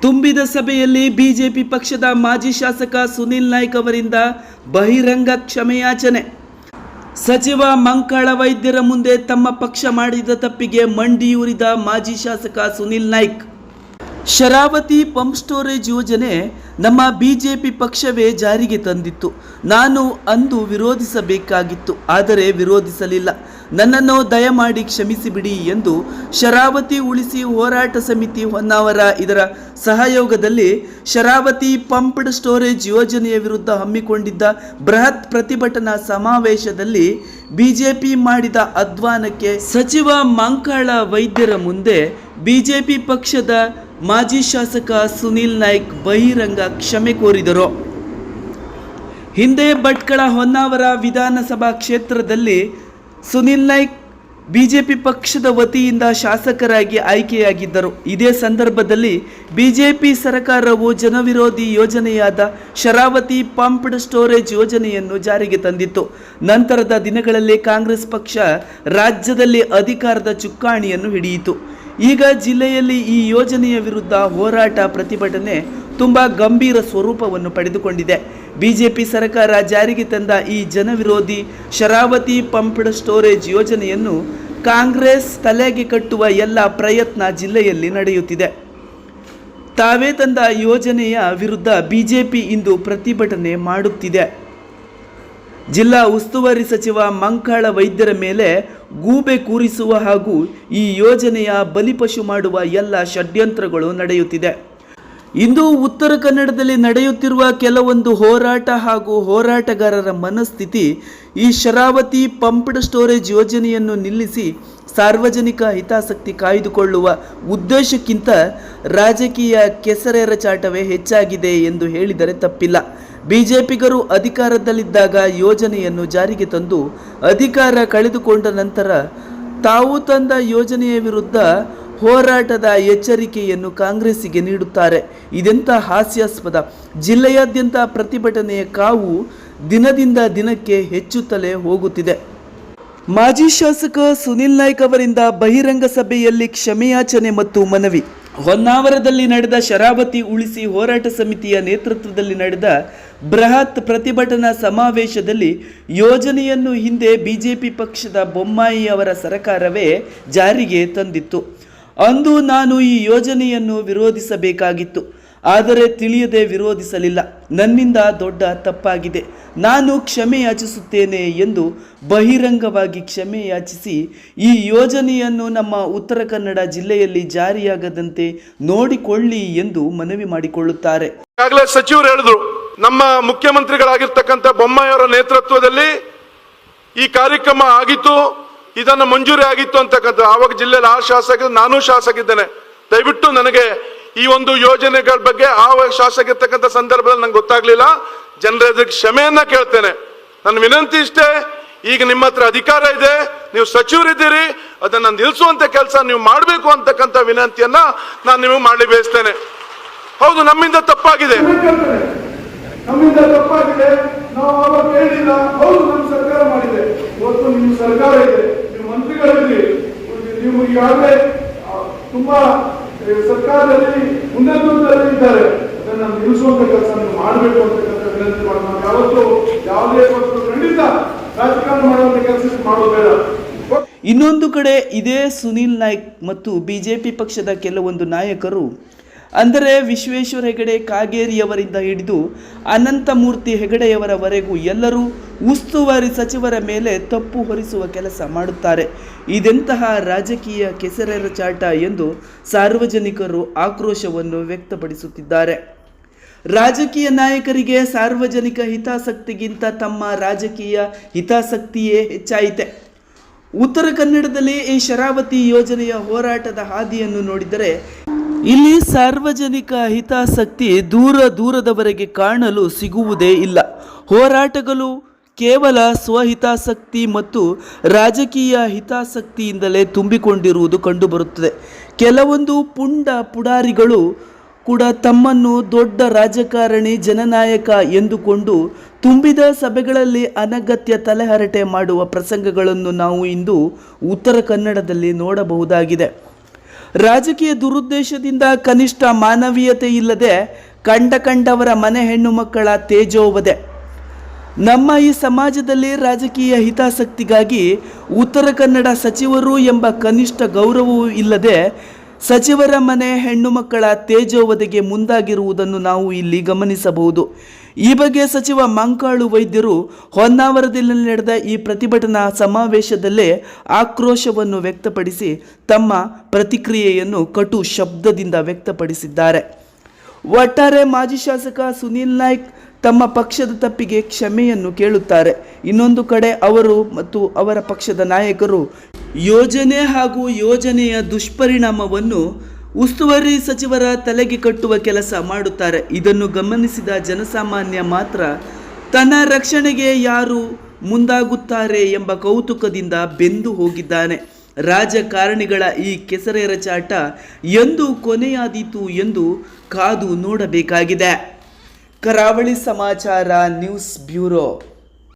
ತುಂಬಿದ ಸಭೆಯಲ್ಲಿ ಬಿಜೆಪಿ ಪಕ್ಷದ ಮಾಜಿ ಶಾಸಕ ಸುನಿಲ್ ನಾಯ್ಕ್ ಅವರಿಂದ ಬಹಿರಂಗ ಕ್ಷಮೆಯಾಚನೆ. ಸಚಿವ ಮಂಕಾಳ ವೈದ್ಯರ ಮುಂದೆ ತಮ್ಮ ಪಕ್ಷ ಮಾಡಿದ ತಪ್ಪಿಗೆ ಮಂಡಿಯೂರಿದ ಮಾಜಿ ಶಾಸಕ ಸುನಿಲ್ ನಾಯ್ಕ್. ಶರಾವತಿ ಪಂಪ್ ಸ್ಟೋರೇಜ್ ಯೋಜನೆ ನಮ್ಮ ಬಿಜೆಪಿ ಪಕ್ಷವೇ ಜಾರಿಗೆ ತಂದಿತ್ತು. ನಾನು ಅಂದು ವಿರೋಧಿಸಬೇಕಾಗಿತ್ತು, ಆದರೆ ವಿರೋಧಿಸಲಿಲ್ಲ. ನನ್ನನ್ನು ದಯಮಾಡಿ ಕ್ಷಮಿಸಿಬಿಡಿ ಎಂದು ಶರಾವತಿ ಉಳಿಸಿ ಹೋರಾಟ ಸಮಿತಿ ಹೊನ್ನಾವರ ಇದರ ಸಹಯೋಗದಲ್ಲಿ ಶರಾವತಿ ಪಂಪ್ಡ್ ಸ್ಟೋರೇಜ್ ಯೋಜನೆಯ ವಿರುದ್ಧ ಹಮ್ಮಿಕೊಂಡಿದ್ದ ಬೃಹತ್ ಪ್ರತಿಭಟನಾ ಸಮಾವೇಶದಲ್ಲಿ ಬಿಜೆಪಿ ಮಾಡಿದ ಅಧ್ವಾನಕ್ಕೆ ಸಚಿವ ಮಂಕಾಳ ವೈದ್ಯರ ಮುಂದೆ ಬಿಜೆಪಿ ಪಕ್ಷದ ಮಾಜಿ ಶಾಸಕ ಸುನಿಲ್ ನಾಯ್ಕ್ ಬಹಿರಂಗ ಕ್ಷಮೆ ಕೋರಿದರು. ಹಿಂದೆ ಭಟ್ಕಳ ಹೊನ್ನಾವರ ವಿಧಾನಸಭಾ ಕ್ಷೇತ್ರದಲ್ಲಿ ಸುನಿಲ್ ನಾಯ್ಕ್ ಬಿಜೆಪಿ ಪಕ್ಷದ ವತಿಯಿಂದ ಶಾಸಕರಾಗಿ ಆಯ್ಕೆಯಾಗಿದ್ದರು. ಇದೇ ಸಂದರ್ಭದಲ್ಲಿ ಬಿಜೆಪಿ ಸರ್ಕಾರವು ಜನವಿರೋಧಿ ಯೋಜನೆಯಾದ ಶರಾವತಿ ಪಂಪ್ಡ್ ಸ್ಟೋರೇಜ್ ಯೋಜನೆಯನ್ನು ಜಾರಿಗೆ ತಂದಿತ್ತು. ನಂತರದ ದಿನಗಳಲ್ಲಿ ಕಾಂಗ್ರೆಸ್ ಪಕ್ಷ ರಾಜ್ಯದಲ್ಲಿ ಅಧಿಕಾರದ ಚುಕ್ಕಾಣಿಯನ್ನು ಹಿಡಿಯಿತು. ಈಗ ಜಿಲ್ಲೆಯಲ್ಲಿ ಈ ಯೋಜನೆಯ ವಿರುದ್ಧ ಹೋರಾಟ ಪ್ರತಿಭಟನೆ ತುಂಬ ಗಂಭೀರ ಸ್ವರೂಪವನ್ನು ಪಡೆದುಕೊಂಡಿದೆ. ಬಿಜೆಪಿ ಸರ್ಕಾರ ಜಾರಿಗೆ ತಂದ ಈ ಜನವಿರೋಧಿ ಶರಾವತಿ ಪಂಪ್ಡ್ ಸ್ಟೋರೇಜ್ ಯೋಜನೆಯನ್ನು ಕಾಂಗ್ರೆಸ್ ತಲೆಗೆ ಕಟ್ಟುವ ಎಲ್ಲ ಪ್ರಯತ್ನ ಜಿಲ್ಲೆಯಲ್ಲಿ ನಡೆಯುತ್ತಿದೆ. ತಾವೇ ತಂದ ಯೋಜನೆಯ ವಿರುದ್ಧ ಬಿಜೆಪಿ ಇಂದು ಪ್ರತಿಭಟನೆ ಮಾಡುತ್ತಿದೆ. ಜಿಲ್ಲಾ ಉಸ್ತುವಾರಿ ಸಚಿವ ಮಂಕಾಳ ವೈದ್ಯರ ಮೇಲೆ ಗೂಬೆ ಕೂರಿಸುವ ಹಾಗೂ ಈ ಯೋಜನೆಯ ಬಲಿಪಶು ಮಾಡುವ ಎಲ್ಲ ಷಡ್ಯಂತ್ರಗಳು ನಡೆಯುತ್ತಿದೆ. ಇಂದು ಉತ್ತರ ಕನ್ನಡದಲ್ಲಿ ನಡೆಯುತ್ತಿರುವ ಕೆಲವೊಂದು ಹೋರಾಟ ಹಾಗೂ ಹೋರಾಟಗಾರರ ಮನಸ್ಥಿತಿ ಈ ಶರಾವತಿ ಪಂಪ್ಡ್ ಸ್ಟೋರೇಜ್ ಯೋಜನೆಯನ್ನು ನಿಲ್ಲಿಸಿ ಸಾರ್ವಜನಿಕ ಹಿತಾಸಕ್ತಿ ಕಾಯ್ದುಕೊಳ್ಳುವ ಉದ್ದೇಶಕ್ಕಿಂತ ರಾಜಕೀಯ ಕೆಸರೆರಚಾಟವೇ ಹೆಚ್ಚಾಗಿದೆ ಎಂದು ಹೇಳಿದರೆ ತಪ್ಪಿಲ್ಲ. ಬಿಜೆಪಿಗರು ಅಧಿಕಾರದಲ್ಲಿದ್ದಾಗ ಯೋಜನೆಯನ್ನು ಜಾರಿಗೆ ತಂದು ಅಧಿಕಾರ ಕಳೆದುಕೊಂಡ ನಂತರ ತಾವು ತಂದ ಯೋಜನೆಯ ವಿರುದ್ಧ ಹೋರಾಟದ ಎಚ್ಚರಿಕೆಯನ್ನು ಕಾಂಗ್ರೆಸ್ಸಿಗೆ ನೀಡುತ್ತಾರೆ. ಇದೆಂಥ ಹಾಸ್ಯಾಸ್ಪದ! ಜಿಲ್ಲೆಯಾದ್ಯಂತ ಪ್ರತಿಭಟನೆಯ ಕಾವು ದಿನದಿಂದ ದಿನಕ್ಕೆ ಹೆಚ್ಚುತ್ತಲೇ ಹೋಗುತ್ತಿದೆ. ಮಾಜಿ ಶಾಸಕ ಸುನಿಲ್ ನಾಯ್ಕ್ ಅವರಿಂದ ಬಹಿರಂಗ ಸಭೆಯಲ್ಲಿ ಕ್ಷಮೆಯಾಚನೆ ಮತ್ತು ಮನವಿ. ಹೊನ್ನಾವರದಲ್ಲಿ ನಡೆದ ಶರಾವತಿ ಉಳಿಸಿ ಹೋರಾಟ ಸಮಿತಿಯ ನೇತೃತ್ವದಲ್ಲಿ ನಡೆದ ಬೃಹತ್ ಪ್ರತಿಭಟನಾ ಸಮಾವೇಶದಲ್ಲಿ ಯೋಜನೆಯನ್ನು ಹಿಂದೆ ಬಿಜೆಪಿ ಪಕ್ಷದ ಬೊಮ್ಮಾಯಿ ಅವರ ಸರ್ಕಾರವೇ ಜಾರಿಗೆ ತಂದಿತ್ತು. ಅಂದು ನಾನು ಈ ಯೋಜನೆಯನ್ನು ವಿರೋಧಿಸಬೇಕಾಗಿತ್ತು, ಆದರೆ ತಿಳಿಯದೆ ವಿರೋಧಿಸಲಿಲ್ಲ. ನನ್ನಿಂದ ದೊಡ್ಡ ತಪ್ಪಾಗಿದೆ. ನಾನು ಕ್ಷಮೆ ಯಾಚಿಸುತ್ತೇನೆ ಎಂದು ಬಹಿರಂಗವಾಗಿ ಕ್ಷಮೆ ಯಾಚಿಸಿ ಈ ಯೋಜನೆಯನ್ನು ನಮ್ಮ ಉತ್ತರ ಕನ್ನಡ ಜಿಲ್ಲೆಯಲ್ಲಿ ಜಾರಿಯಾಗದಂತೆ ನೋಡಿಕೊಳ್ಳಿ ಎಂದು ಮನವಿ ಮಾಡಿಕೊಳ್ಳುತ್ತಾರೆ. ಈಗಾಗಲೇ ಸಚಿವರು ಹೇಳಿದ್ರು, ನಮ್ಮ ಮುಖ್ಯಮಂತ್ರಿಗಳಾಗಿರ್ತಕ್ಕಂಥ ಬೊಮ್ಮಾಯಿಯವರ ನೇತೃತ್ವದಲ್ಲಿ ಈ ಕಾರ್ಯಕ್ರಮ ಆಗಿತ್ತು, ಇದನ್ನು ಮಂಜೂರಿ ಆಗಿತ್ತು ಅಂತಕ್ಕಂಥ. ಆವಾಗ ಜಿಲ್ಲೆಯಲ್ಲಿ ನಾನು ಶಾಸಕಿದ್ದೇನೆ. ದಯವಿಟ್ಟು ನನಗೆ ಈ ಒಂದು ಯೋಜನೆಗಳ ಬಗ್ಗೆ ಆವಾಗ ಶಾಸಕಿರ್ತಕ್ಕಂಥ ಸಂದರ್ಭದಲ್ಲಿ ನಂಗೆ ಗೊತ್ತಾಗ್ಲಿಲ್ಲ. ಜನರ ಎದುರಿಗೆ ಕ್ಷಮೆಯನ್ನ ಕೇಳ್ತೇನೆ. ನನ್ನ ವಿನಂತಿ ಇಷ್ಟೇ, ಈಗ ನಿಮ್ಮ ಹತ್ರ ಅಧಿಕಾರ ಇದೆ, ನೀವು ಸಚಿವರಿದ್ದೀರಿ, ಅದನ್ನ ನಿಲ್ಲಿಸುವಂತ ಕೆಲಸ ನೀವು ಮಾಡಬೇಕು ಅಂತಕ್ಕಂಥ ವಿನಂತಿಯನ್ನ ನಾನು ನಿಮಗೆ ಮಾಡಲಿ ಬಯಸ್ತೇನೆ. ಹೌದು, ನಮ್ಮಿಂದ ತಪ್ಪಾಗಿದೆ, ನಾವು ಅವಾಗ ಹೇಳಿಲ್ಲ. ಹೌದು, ನಮ್ಮ ಸರ್ಕಾರ ಮಾಡಿದೆ. ಇವತ್ತು ನಿಮ್ಮ ಸರ್ಕಾರ ಇದೆ, ನೀವು ಮಂತ್ರಿಗಳಿದ್ದೀರಿ, ನೀವು ಈಗಾಗಲೇ ತುಂಬಾ ಸರ್ಕಾರದಲ್ಲಿ ಉನ್ನತದಲ್ಲಿ ಇದ್ದಾರೆ. ಅದನ್ನ ನಿಲ್ಲಿಸುವಂತ ಕೆಲಸ ನೀವು ಮಾಡಬೇಕು ಅಂತಕ್ಕಂಥ ವಿನಂತಿ ಮಾಡೋಣ. ಯಾವತ್ತು ಯಾವುದೇ ಖಂಡಿತ ರಾಜಕಾರಣ ಮಾಡುವಂತ ಕೆಲಸ ಮಾಡೋದು ಬೇಡ. ಇನ್ನೊಂದು ಕಡೆ ಇದೇ ಸುನಿಲ್ ನಾಯ್ಕ್ ಮತ್ತು ಬಿಜೆಪಿ ಪಕ್ಷದ ಕೆಲವೊಂದು ನಾಯಕರು, ಅಂದರೆ ವಿಶ್ವೇಶ್ವರ ಹೆಗಡೆ ಕಾಗೇರಿಯವರಿಂದ ಹಿಡಿದು ಅನಂತಮೂರ್ತಿ ಹೆಗಡೆಯವರವರೆಗೂ ಎಲ್ಲರೂ ಉಸ್ತುವಾರಿ ಸಚಿವರ ಮೇಲೆ ತಪ್ಪು ಹೊರಿಸುವ ಕೆಲಸ ಮಾಡುತ್ತಾರೆ. ಇದೆಂತಹ ರಾಜಕೀಯ ಕೆಸರೆರಚಾಟ ಎಂದು ಸಾರ್ವಜನಿಕರು ಆಕ್ರೋಶವನ್ನು ವ್ಯಕ್ತಪಡಿಸುತ್ತಿದ್ದಾರೆ. ರಾಜಕೀಯ ನಾಯಕರಿಗೆ ಸಾರ್ವಜನಿಕ ಹಿತಾಸಕ್ತಿಗಿಂತ ತಮ್ಮ ರಾಜಕೀಯ ಹಿತಾಸಕ್ತಿಯೇ ಹೆಚ್ಚಾಯಿತೆ. ಉತ್ತರ ಕನ್ನಡದಲ್ಲಿ ಈ ಶರಾವತಿ ಯೋಜನೆಯ ಹೋರಾಟದ ಹಾದಿಯನ್ನು ನೋಡಿದರೆ ಇಲ್ಲಿ ಸಾರ್ವಜನಿಕ ಹಿತಾಸಕ್ತಿ ದೂರದವರೆಗೆ ಕಾಣಲು ಸಿಗುವುದೇ ಇಲ್ಲ. ಹೋರಾಟಗಳು ಕೇವಲ ಸ್ವಹಿತಾಸಕ್ತಿ ಮತ್ತು ರಾಜಕೀಯ ಹಿತಾಸಕ್ತಿಯಿಂದಲೇ ತುಂಬಿಕೊಂಡಿರುವುದು ಕಂಡುಬರುತ್ತದೆ. ಕೆಲವೊಂದು ಪುಡಾರಿಗಳು ಕೂಡ ತಮ್ಮನ್ನು ದೊಡ್ಡ ರಾಜಕಾರಣಿ, ಜನನಾಯಕ ಎಂದುಕೊಂಡು ತುಂಬಿದ ಸಭೆಗಳಲ್ಲಿ ಅನಗತ್ಯ ತಲೆಹರಟೆ ಮಾಡುವ ಪ್ರಸಂಗಗಳನ್ನು ನಾವು ಇಂದು ಉತ್ತರ ಕನ್ನಡದಲ್ಲಿ ನೋಡಬಹುದಾಗಿದೆ. ರಾಜಕೀಯ ದುರುದ್ದೇಶದಿಂದ ಕನಿಷ್ಠ ಮಾನವೀಯತೆ ಇಲ್ಲದೆ ಕಂಡವರ ಮನೆ ಹೆಣ್ಣು ಮಕ್ಕಳ ತೇಜೋವಧೆ. ನಮ್ಮ ಈ ಸಮಾಜದಲ್ಲಿ ರಾಜಕೀಯ ಹಿತಾಸಕ್ತಿಗಾಗಿ ಉತ್ತರ ಕನ್ನಡ ಸಚಿವರು ಎಂಬ ಕನಿಷ್ಠ ಗೌರವವೂ ಇಲ್ಲದೆ ಸಚಿವರ ಮನೆ ಹೆಣ್ಣು ಮಕ್ಕಳ ತೇಜೋವಧೆಗೆ ಮುಂದಾಗಿರುವುದನ್ನು ನಾವು ಇಲ್ಲಿ ಗಮನಿಸಬಹುದು. ಈ ಬಗ್ಗೆ ಸಚಿವ ಮಂಕಾಳು ವೈದ್ಯರು ಹೊನ್ನಾವರದಲ್ಲಿ ನಡೆದ ಈ ಪ್ರತಿಭಟನಾ ಸಮಾವೇಶದಲ್ಲೇ ಆಕ್ರೋಶವನ್ನು ವ್ಯಕ್ತಪಡಿಸಿ ತಮ್ಮ ಪ್ರತಿಕ್ರಿಯೆಯನ್ನು ಕಟು ಶಬ್ದದಿಂದ ವ್ಯಕ್ತಪಡಿಸಿದ್ದಾರೆ. ಒಟ್ಟಾರೆ ಮಾಜಿ ಶಾಸಕ ಸುನೀಲ್ ನಾಯ್ಕ್ ತಮ್ಮ ಪಕ್ಷದ ತಪ್ಪಿಗೆ ಕ್ಷಮೆಯನ್ನು ಕೇಳುತ್ತಾರೆ. ಇನ್ನೊಂದು ಕಡೆ ಅವರು ಮತ್ತು ಅವರ ಪಕ್ಷದ ನಾಯಕರು ಯೋಜನೆ ಹಾಗೂ ಯೋಜನೆಯ ದುಷ್ಪರಿಣಾಮವನ್ನು ಉಸ್ತುವಾರಿ ಸಚಿವರ ತಲೆಗೆ ಕಟ್ಟುವ ಕೆಲಸ ಮಾಡುತ್ತಾರೆ. ಇದನ್ನು ಗಮನಿಸಿದ ಜನಸಾಮಾನ್ಯ ಮಾತ್ರ ತನ್ನ ರಕ್ಷಣೆಗೆ ಯಾರು ಮುಂದಾಗುತ್ತಾರೆ ಎಂಬ ಕೌತುಕದಿಂದ ಬೆಂದು ಹೋಗಿದ್ದಾನೆ. ರಾಜಕಾರಣಿಗಳ ಈ ಕೆಸರೆರಚಾಟ ಎಂದು ಕೊನೆಯಾದೀತು ಎಂದು ಕಾದು ನೋಡಬೇಕಾಗಿದೆ. ಕರಾವಳಿ ಸಮಾಚಾರ ನ್ಯೂಸ್ ಬ್ಯೂರೋ.